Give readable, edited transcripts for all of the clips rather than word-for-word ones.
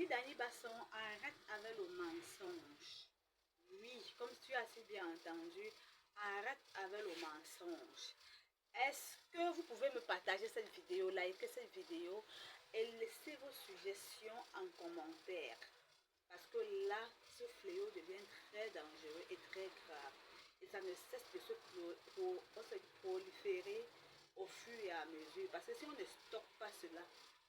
Amy Dany Basson, arrête avec le mensonge. Oui, comme tu as si bien entendu, arrête avec le mensonge. Est-ce que vous pouvez me partager cette vidéo, liker cette vidéo et laisser vos suggestions en commentaire? Parce que là, ce fléau devient très dangereux et très grave. Et ça ne cesse de se proliférer au fur et à mesure. Parce que si on ne stoppe pas cela,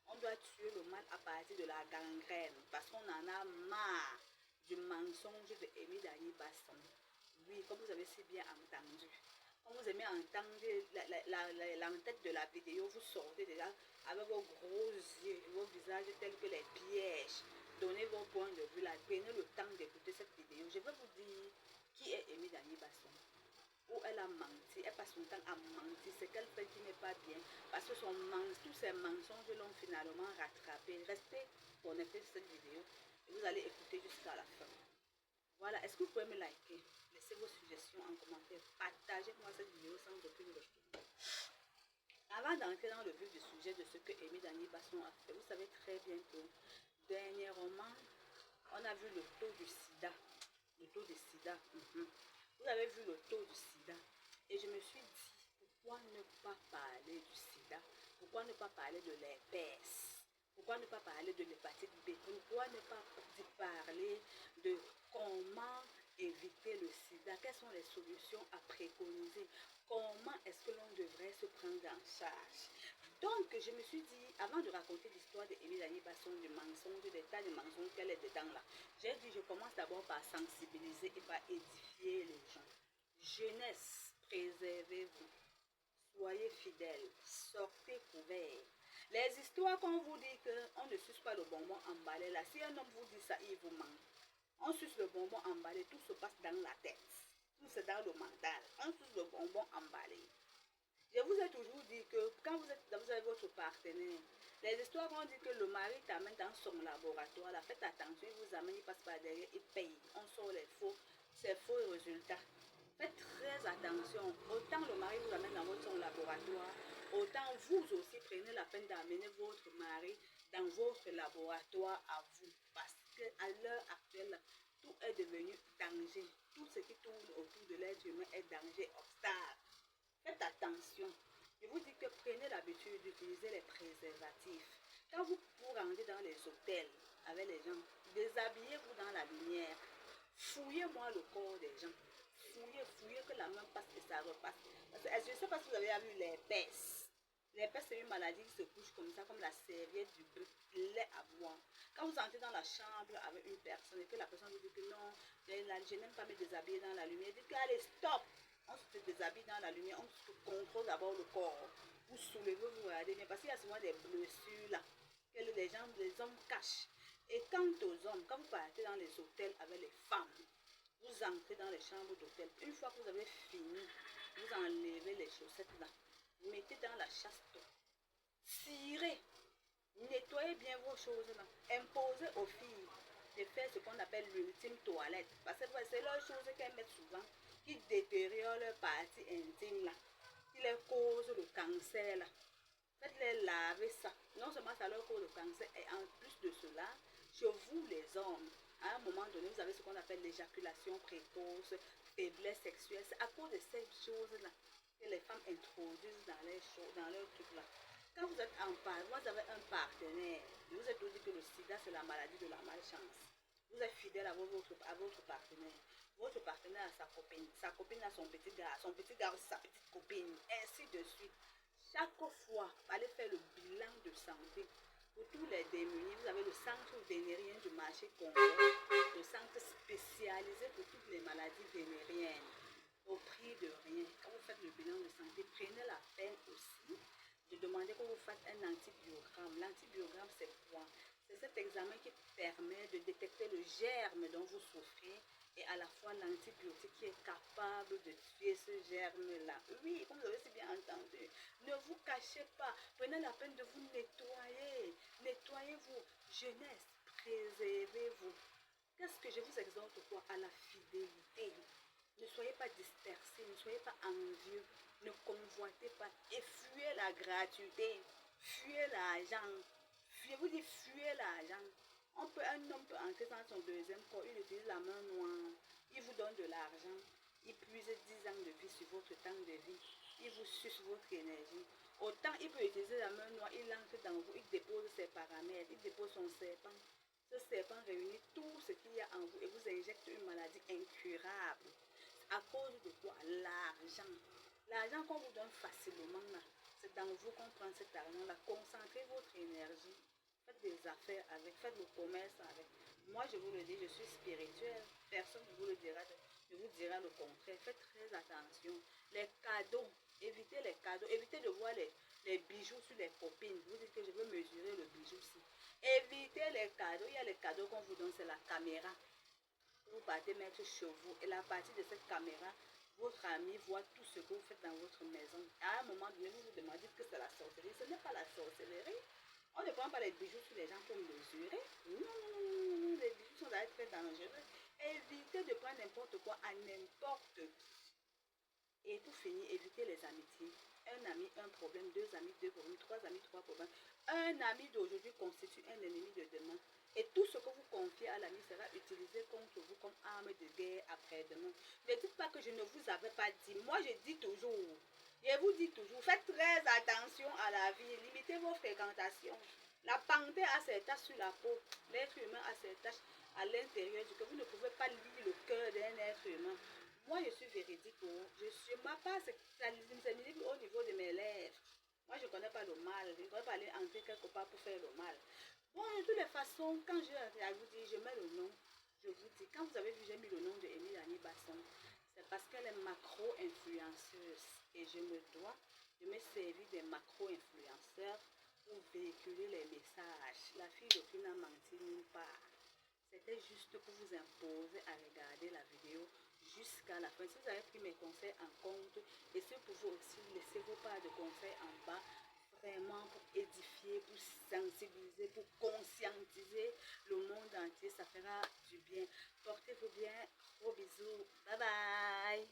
on doit tuer le mal à partir de la gangrène. Parce qu'on en a marre du mensonge de Amy Dany Basson. Oui, comme vous avez si bien entendu. Quand vous aimez entendre l'entête de la vidéo, vous sortez déjà avec vos gros yeux, vos visages tels que les pièges. Donnez vos points de vue là, prenez le temps d'écouter cette vidéo. Je vais vous dire qui est Amy Dany Basson. Où elle a menti, elle passe son temps à mentir, c'est qu'elle fait qui n'est pas bien. Parce que tous ces mensonges l'ont finalement rattrapé. Restez connectés sur cette vidéo et vous allez écouter jusqu'à la fin. Voilà, est-ce que vous pouvez me liker? Laissez vos suggestions en commentaire. Partagez-moi cette vidéo sans aucune restriction. Avant d'entrer dans le vif du sujet de ce que Amy Dany Basson a fait, vous savez très bien que dernièrement, on a vu le taux du sida. Le taux du sida. Vous avez vu le taux du sida. Et je me suis dit, pourquoi ne pas parler du sida? Pourquoi ne pas parler de l'herpès? Pourquoi ne pas parler de l'hépatite B? Pourquoi ne pas parler de comment éviter le sida? Quelles sont les solutions à préconiser? Comment est-ce que l'on devrait se prendre en charge? Donc, je me suis dit, avant de raconter l'histoire de Amy Dany Basson, du mensonge, des tas de mensonges qu'elle est dedans là, j'ai dit, je commence d'abord par sensibiliser et par édifier les gens. Jeunesse, préservez-vous. Soyez fidèles. Sortez couverts. Les histoires qu'on vous dit qu'on ne suce pas le bonbon emballé là, si un homme vous dit ça, il vous ment. On suce le bonbon emballé, tout se passe dans la tête. Tout c'est dans le mental. On suce le bonbon emballé. Je vous ai toujours dit que quand vous avez votre partenaire, les histoires qu'on dit que le mari t'amène dans son laboratoire, là, faites attention, il vous amène, il passe par derrière, il paye. On sort les faux résultats. Faites très attention. Autant le mari vous amène dans son laboratoire, autant vous aussi prenez la peine d'amener votre mari dans votre laboratoire à vous. Parce qu'à l'heure actuelle, tout est devenu danger. Tout ce qui tourne autour de l'être humain est danger, obstacle. Faites attention. Je vous dis que prenez l'habitude d'utiliser les préservatifs. Quand vous rentrez dans les hôtels avec les gens, déshabillez-vous dans la lumière. Fouillez-moi le corps des gens. Fouillez que la main passe et ça repasse. Parce que, je ne sais pas si vous avez vu l'herpès. L'herpès, c'est une maladie qui se couche comme ça, comme la serviette du bœuf, lait à boire. Quand vous entrez dans la chambre avec une personne et que la personne vous dit que non, je n'aime pas me déshabiller dans la lumière, dites que allez, stop. On se déshabille dans la lumière, on se contrôle d'abord le corps. Vous soulevez, vous regardez bien, parce qu'il y a souvent des blessures là, que les hommes cachent. Et quant aux hommes, quand vous partez dans les hôtels avec les femmes, vous entrez dans les chambres d'hôtel. Une fois que vous avez fini, vous enlevez les chaussettes là. Vous mettez dans la chasse d'eau. Cirez. Nettoyez bien vos choses là. Imposez aux filles de faire ce qu'on appelle l'ultime toilette. Parce que c'est leurs choses qu'elles mettent souvent qui détériorent leur partie intime là. Qui leur cause le cancer là. Faites-les laver ça. Non seulement ça leur cause le cancer, et en plus de cela, chez vous les hommes, à un moment donné, vous avez ce qu'on appelle l'éjaculation précoce, faiblesse sexuelle. C'est à cause de ces choses-là que les femmes introduisent dans leur truc là. Quand vous êtes vous avez un partenaire, je vous ai toujours dit que le sida c'est la maladie de la malchance. Vous êtes fidèle à votre partenaire. Votre partenaire a sa copine a son petit gars a sa petite copine, ainsi de suite. Chaque fois, allez faire le bilan de santé. Pour tous les démunis, vous avez le centre vénérien du marché Congo, le centre spécialisé pour toutes les maladies vénériennes. Au prix de rien, quand vous faites le bilan de santé, prenez la peine aussi de demander que vous fassiez un antibiogramme. L'antibiogramme, c'est quoi? C'est cet examen qui permet de détecter le germe dont vous souffrez et à la fois l'antibiotique qui est capable de tuer ce germe-là. Oui, comme vous avez si bien entendu, ne vous cachez pas. Prenez la peine de vous nettoyer. Nettoyez-vous. Jeunesse, préservez-vous. Qu'est-ce que je vous exhorte quoi? À la fidélité. Ne soyez pas dispersés, ne soyez pas envieux, ne convoitez pas et fuyez la gratuité, fuyez l'argent. Je vous dis, fuyez l'argent. rentré dans son deuxième corps, il utilise la main noire, il vous donne de l'argent, il puise 10 ans de vie sur votre temps de vie, il vous suce votre énergie. Autant il peut utiliser la main noire, il entre dans vous, il dépose ses paramètres, il dépose son serpent. Ce serpent réunit tout ce qu'il y a en vous et vous injecte une maladie incurable. À cause de quoi? L'argent. L'argent qu'on vous donne facilement là, c'est dans vous qu'on prend cet argent là. Concentrez votre énergie. Faites des affaires avec, faites le commerce avec. Moi, je vous le dis, je suis spirituelle. Personne ne vous le dira, ne vous dira le contraire. Faites très attention. Les cadeaux, évitez les cadeaux. Évitez de voir les bijoux sur les copines. Vous dites que je veux mesurer le bijou ci. Évitez les cadeaux. Il y a les cadeaux qu'on vous donne, c'est la caméra. Vous partez mettre chez vous. Et la partie de cette caméra, votre ami voit tout ce que vous faites dans votre maison. À un moment donné, vous vous demandez que c'est la sorcellerie. Ce n'est pas la sorcellerie. On ne prend pas les bijoux sur les gens pour mesurer. Non, les bijoux sont très dangereux. Évitez de prendre n'importe quoi à n'importe qui. Et pour finir, évitez les amitiés. Un ami, un problème, deux amis, deux problèmes, trois amis, trois problèmes. Un ami d'aujourd'hui constitue un ennemi de demain. Et tout ce que vous confiez à l'ami sera utilisé contre vous comme arme de guerre après-demain. Ne dites pas que je ne vous avais pas dit. Moi, je dis toujours. Je vous dis toujours, faites très attention à la vie. Limitez vos fréquentations. La panthère a ses taches sur la peau. L'être humain a ses taches à l'intérieur du cœur. Vous ne pouvez pas lire le cœur d'un être humain. Moi, je suis véridique. Ma part, c'est visible au niveau de mes lèvres. Moi, je ne connais pas le mal. Je ne connais pas aller entrer quelque part pour faire le mal. Bon, de toutes les façons, quand je vous dis, je mets le nom. Je vous dis, quand vous avez vu, j'ai mis le nom de Émile Annie Basson. C'est parce qu'elle est macro-influenceuse. Et je me servir des macro-influenceurs pour véhiculer les messages. La fille d'aucune n'a menti nulle part. C'était juste pour vous imposer à regarder la vidéo jusqu'à la fin. Si vous avez pris mes conseils en compte, et si vous pouvez aussi laisser vos parts de conseils en bas, vraiment pour édifier, pour sensibiliser, pour conscientiser le monde entier, ça fera du bien. Portez-vous bien, gros bisous, bye bye.